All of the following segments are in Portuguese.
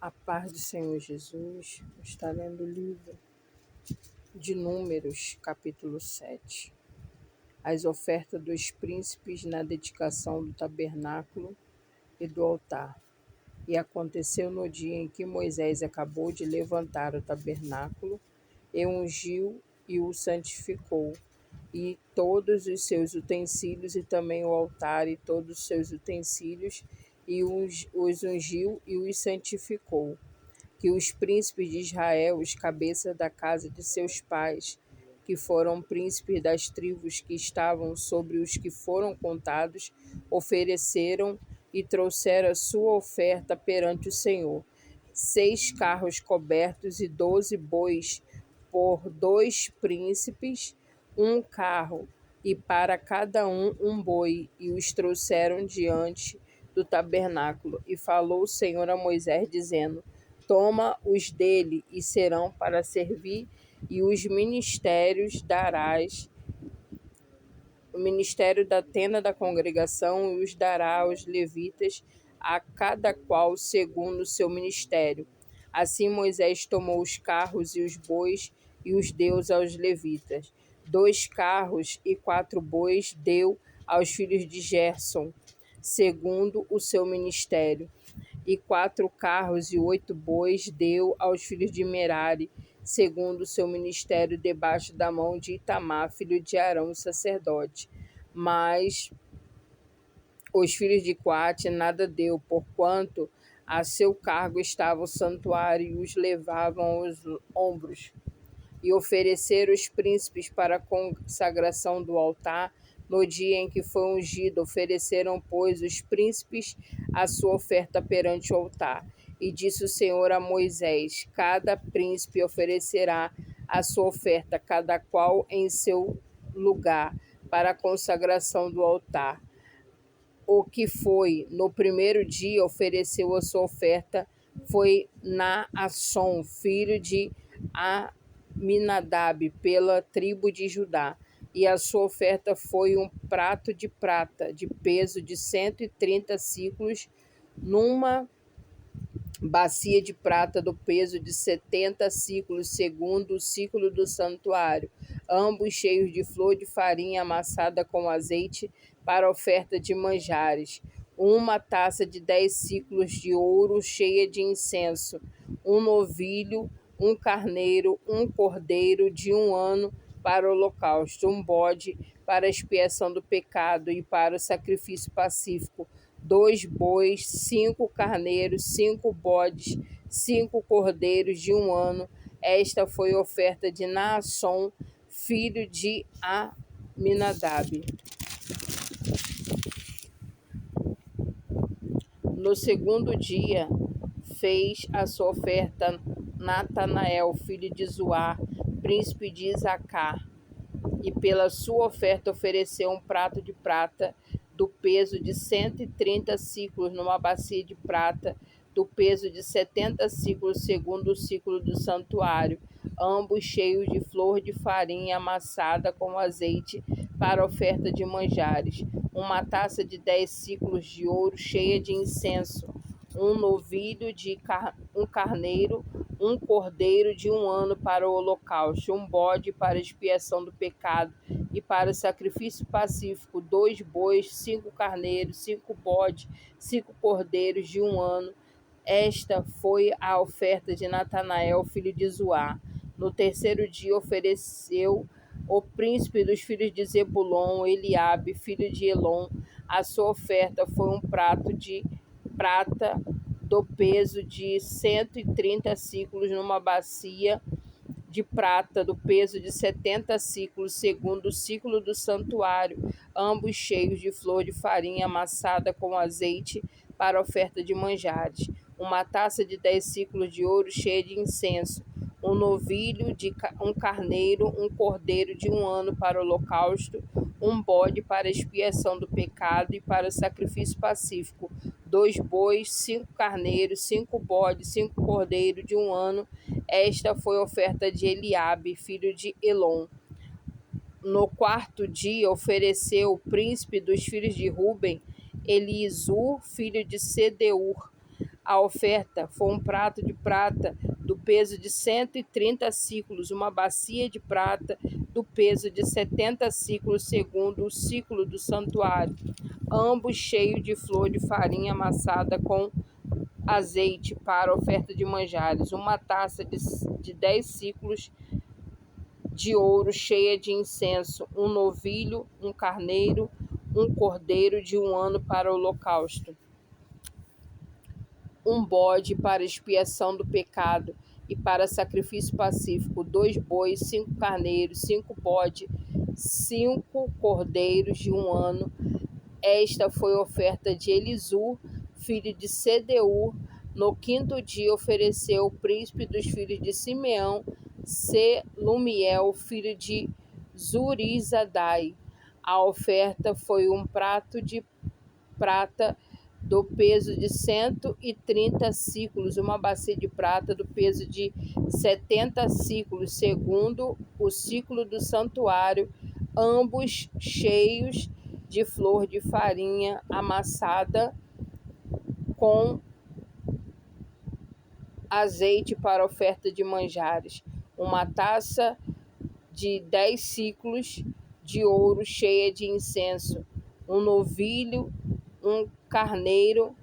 A paz do Senhor Jesus está lendo o livro de Números, capítulo 7. As ofertas dos príncipes na dedicação do tabernáculo e do altar. E aconteceu no dia em que Moisés acabou de levantar o tabernáculo, e ungiu e o santificou, e todos os seus utensílios, e também o altar e todos os seus utensílios, e os ungiu e os santificou. Que os príncipes de Israel, os cabeças da casa de seus pais, que foram príncipes das tribos que estavam sobre os que foram contados, ofereceram e trouxeram a sua oferta perante o Senhor: 6 carros cobertos e 12 bois por 2 príncipes, um carro, e para cada um boi, e os trouxeram diante do tabernáculo. E falou o Senhor a Moisés, dizendo: Toma os dele, e serão para servir, e os ministérios darás, o ministério da tenda da congregação, e os dará aos levitas, a cada qual segundo o seu ministério. Assim Moisés tomou os carros e os bois, e os deu aos levitas. 2 carros e 4 bois deu aos filhos de Gerson, segundo o seu ministério. E 4 carros e 8 bois deu aos filhos de Merari, segundo o seu ministério, debaixo da mão de Itamar, filho de Arão, sacerdote. Mas os filhos de Coate nada deu, porquanto a seu cargo estava o santuário, e os levavam aos ombros. E ofereceram os príncipes para a consagração do altar. No dia em que foi ungido, ofereceram, pois, os príncipes a sua oferta perante o altar. E disse o Senhor a Moisés: Cada príncipe oferecerá a sua oferta, cada qual em seu lugar, para a consagração do altar. O que foi no primeiro dia ofereceu a sua oferta foi Naasson, filho de Aminadab, pela tribo de Judá. E a sua oferta foi um prato de prata, de peso de 130 siclos, numa bacia de prata do peso de 70 siclos, segundo o ciclo do santuário, ambos cheios de flor de farinha amassada com azeite, para oferta de manjares. Uma taça de 10 siclos de ouro cheia de incenso, um novilho, um carneiro, um cordeiro de 1 ano para o holocausto, um bode para a expiação do pecado e para o sacrifício pacífico, 2 bois, 5 carneiros, 5 bodes, 5 cordeiros de 1 ano. Esta foi a oferta de Naasson, filho de Aminadab. No segundo dia fez a sua oferta Natanael, filho de Zuar, príncipe de Isacar, e pela sua oferta ofereceu um prato de prata do peso de 130 siclos, numa bacia de prata do peso de 70 siclos, segundo o ciclo do santuário, ambos cheios de flor de farinha amassada com azeite, para oferta de manjares. Uma taça de 10 siclos de ouro cheia de incenso, um novilho um carneiro, um cordeiro de 1 ano para o holocausto, um bode para a expiação do pecado e para o sacrifício pacífico, 2 bois, 5 carneiros, 5 bodes, 5 cordeiros de 1 ano. Esta foi a oferta de Natanael, filho de Zuar. No terceiro dia ofereceu o príncipe dos filhos de Zebulon, Eliabe, filho de Elon. A sua oferta foi um prato de prata do peso de 130 siclos, numa bacia de prata do peso de 70 siclos, segundo o ciclo do santuário, ambos cheios de flor de farinha amassada com azeite, para oferta de manjares. Uma taça de 10 siclos de ouro cheia de incenso, um novilho, um carneiro, um cordeiro de 1 ano para o holocausto, um bode para a expiação do pecado e para o sacrifício pacífico, 2 bois, 5 carneiros, 5 bodes, 5 cordeiros de 1 ano. Esta foi a oferta de Eliabe, filho de Elon. No quarto dia ofereceu o príncipe dos filhos de Ruben, Elisur, filho de Sedeur. A oferta foi um prato de prata do peso de 130 siclos, uma bacia de prata do peso de 70 siclos, segundo o ciclo do santuário, ambos cheios de flor de farinha amassada com azeite para oferta de manjares, uma taça de 10 ciclos de ouro cheia de incenso, um novilho, um carneiro, um cordeiro de 1 ano para o holocausto, um bode para expiação do pecado e para sacrifício pacífico, 2 bois, 5 carneiros, 5 bodes, 5 cordeiros de 1 ano. Esta foi a oferta de Elisur, filho de Sedeur. No 5º dia ofereceu o príncipe dos filhos de Simeão, Selumiel, filho de Zurizadai. A oferta foi um prato de prata do peso de 130 siclos, uma bacia de prata do peso de 70 siclos, segundo o ciclo do santuário, ambos cheios de flor de farinha amassada com azeite para oferta de manjares, uma taça de 10 ciclos de ouro cheia de incenso, um novilho, um carneiro,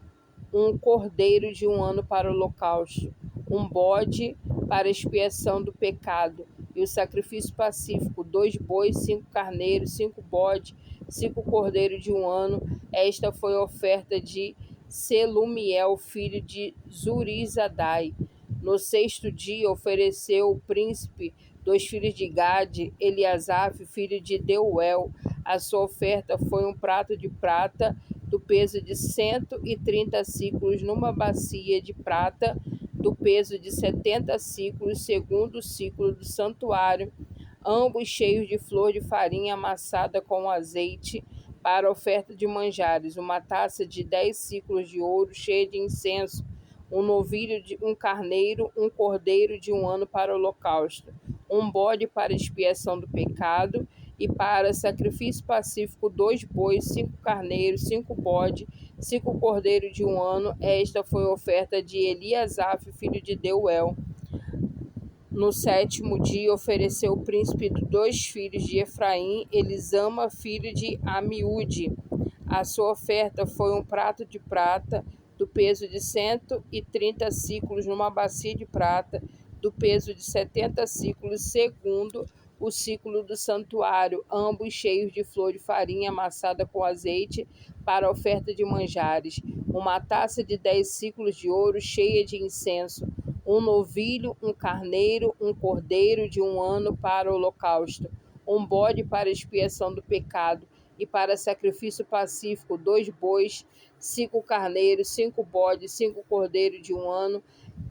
um cordeiro de 1 ano para o holocausto, um bode para expiação do pecado e o sacrifício pacífico, 2 bois, 5 carneiros, 5 bodes, 5 cordeiros de 1 ano. Esta foi a oferta de Selumiel, filho de Zurizadai. No 6º dia ofereceu o príncipe dos filhos de Gade, Eliasaf, filho de Deuel. A sua oferta foi um prato de prata do peso de 130 ciclos, numa bacia de prata do peso de 70 ciclos, segundo o ciclo do santuário, ambos cheios de flor de farinha amassada com azeite para oferta de manjares, uma taça de 10 ciclos de ouro cheia de incenso, um novilho, um carneiro, um cordeiro de 1 ano para o holocausto, um bode para expiação do pecado e para sacrifício pacífico, 2 bois, 5 carneiros, 5 bodes, 5 cordeiros de 1 ano. Esta foi a oferta de Eliasaf, filho de Deuel. No 7º dia ofereceu o príncipe dos 2 filhos de Efraim, Elisama, filho de Amiúde. A sua oferta foi um prato de prata do peso de 130 ciclos, numa bacia de prata do peso de 70 ciclos, segundo o ciclo do santuário, ambos cheios de flor de farinha amassada com azeite para oferta de manjares, uma taça de 10 ciclos de ouro cheia de incenso, um novilho, um carneiro, um cordeiro de 1 ano para o holocausto, um bode para expiação do pecado e para sacrifício pacífico, 2 bois, 5 carneiros, 5 bodes, 5 cordeiros de 1 ano.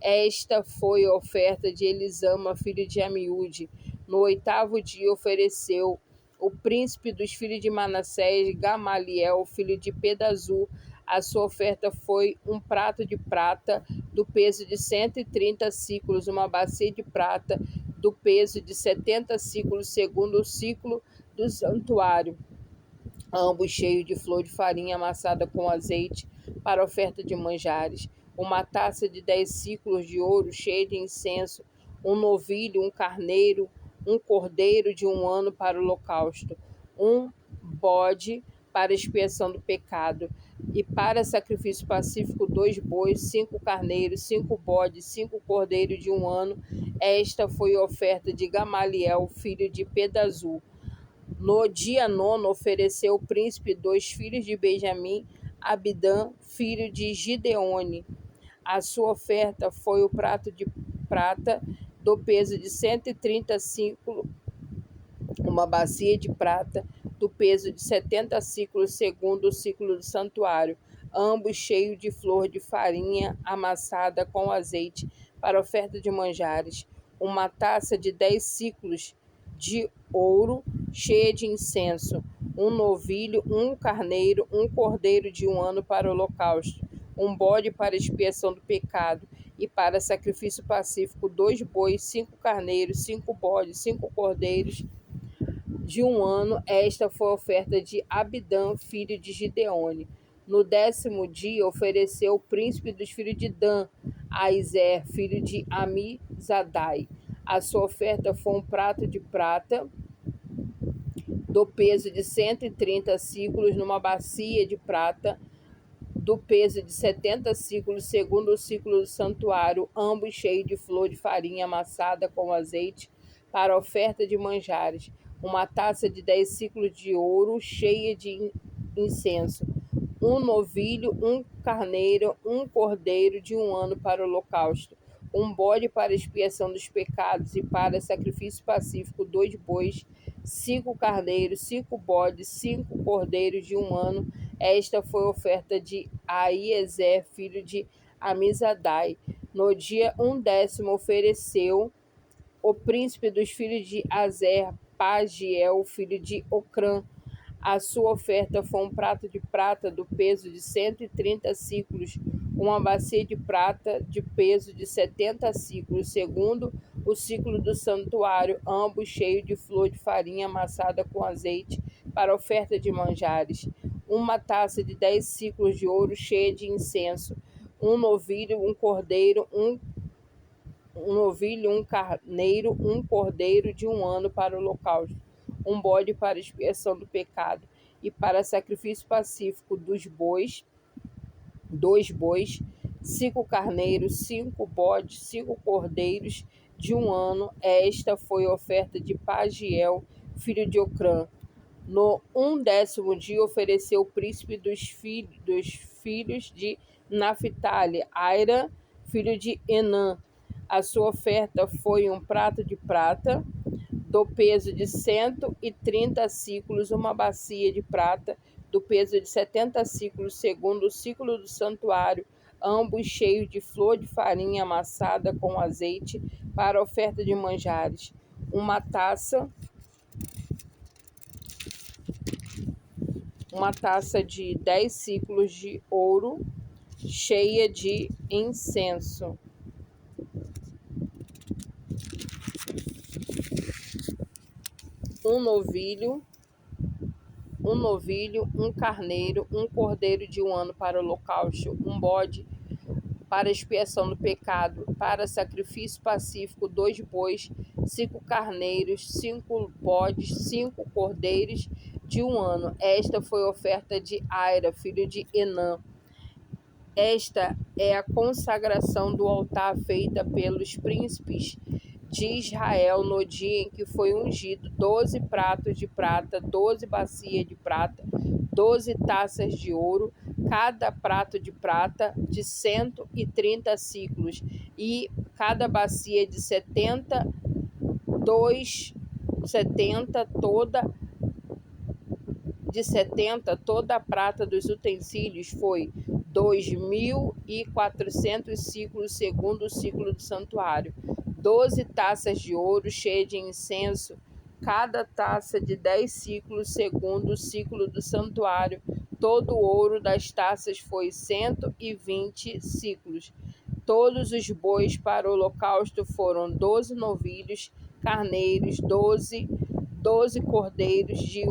Esta foi a oferta de Elisama, filho de Amiúde. No 8º dia ofereceu o príncipe dos filhos de Manassés, Gamaliel, filho de Pedazur. A sua oferta foi um prato de prata do peso de 130 ciclos, uma bacia de prata do peso de 70 ciclos, segundo o ciclo do santuário, ambos cheios de flor de farinha amassada com azeite para oferta de manjares, uma taça de 10 ciclos de ouro cheia de incenso, um novilho, um carneiro, um cordeiro de 1 ano para o holocausto, um bode para expiação do pecado e para sacrifício pacífico, 2 bois, 5 carneiros, 5 bodes, 5 cordeiros de 1 ano. Esta foi a oferta de Gamaliel, filho de Pedazur. No dia 9º ofereceu o príncipe 2 filhos de Benjamim, Abidã, filho de Gideone. A sua oferta foi o prato de prata do peso de 130 ciclos, uma bacia de prata do peso de 70 ciclos, segundo o ciclo do santuário, ambos cheios de flor de farinha amassada com azeite para oferta de manjares, uma taça de 10 ciclos de ouro cheia de incenso, um novilho, um carneiro, um cordeiro de 1 ano para o holocausto, um bode para expiação do pecado e para sacrifício pacífico, 2 bois, 5 carneiros, 5 bodes, 5 cordeiros de 1 ano. Esta foi a oferta de Abidã, filho de Gideone. No 10º dia, ofereceu o príncipe dos filhos de Dan, a Izer, filho de Amizadai. A sua oferta foi um prato de prata do peso de 130 siclos, numa bacia de prata do peso de 70 siclos, segundo o ciclo do santuário, ambos cheios de flor de farinha amassada com azeite, para oferta de manjares. Uma taça de 10 siclos de ouro, cheia de incenso. Um novilho, um carneiro, um cordeiro de 1 ano para o holocausto. Um bode para expiação dos pecados e para sacrifício pacífico, 2 bois, 5 carneiros, 5 bodes, 5 cordeiros de 1 ano. Esta foi a oferta de Aiezer, filho de Amizadai. No dia 10º ofereceu o príncipe dos filhos de Azer, Pagiel, filho de Ocrã. A sua oferta foi um prato de prata do peso de 130 siclos, uma bacia de prata de peso de 70 siclos, segundo o ciclo do santuário, ambos cheios de flor de farinha amassada com azeite, para oferta de manjares. Uma taça de 10 siclos de ouro cheia de incenso. Um novilho, um cordeiro, um carneiro, um cordeiro de 1 ano para o holocausto, um bode para expiação do pecado e para sacrifício pacífico, 2 bois, 5 carneiros, 5 bodes, 5 cordeiros de 1 ano. Esta foi a oferta de Pagiel, filho de Ocrã. No 10º dia ofereceu o príncipe dos filhos de Naphtali, Aira, filho de Enã. A sua oferta foi um prato de prata do peso de 130 siclos, uma bacia de prata do peso de 70 siclos, segundo o ciclo do santuário, ambos cheios de flor de farinha amassada com azeite, para oferta de manjares. Uma taça de 10 siclos de ouro, cheia de incenso. Um novilho, um carneiro, um cordeiro de 1 ano para o holocausto, um bode para expiação do pecado, para sacrifício pacífico, 2 bois, 5 carneiros, 5 bodes, 5 cordeiros de 1 ano. Esta foi a oferta de Aira, filho de Enã. Esta é a consagração do altar feita pelos príncipes de Israel no dia em que foi ungido: 12 pratos de prata, 12 bacias de prata, 12 taças de ouro, cada prato de prata de 130 siclos, e cada bacia de 70, toda a prata dos utensílios foi 2.400 ciclos, segundo o ciclo do santuário. 12 taças de ouro cheias de incenso, cada taça de 10 ciclos, segundo o ciclo do santuário. Todo o ouro das taças foi 120 ciclos. Todos os bois para o holocausto foram 12 novilhos, carneiros, 12 cordeiros de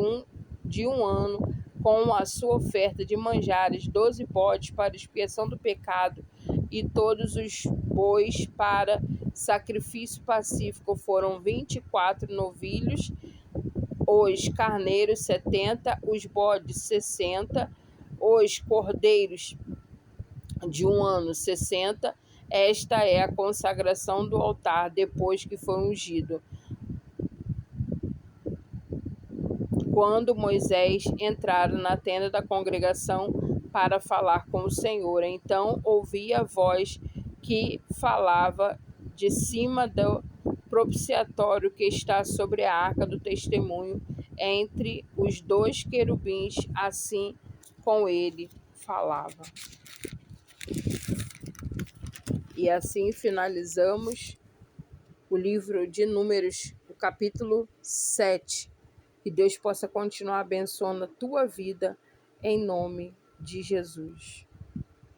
um ano, com a sua oferta de manjares, 12 bodes para expiação do pecado, e todos os bois para sacrifício pacífico foram 24 novilhos, os carneiros 70, os bodes 60, os cordeiros de 1 ano 60. Esta é a consagração do altar depois que foi ungido. Quando Moisés entrara na tenda da congregação para falar com o Senhor, então ouvi a voz que falava de cima do propiciatório que está sobre a arca do testemunho, entre os 2 querubins, assim com ele falava. E assim finalizamos o livro de Números, o capítulo 7. Que Deus possa continuar abençoando a tua vida, em nome de Jesus.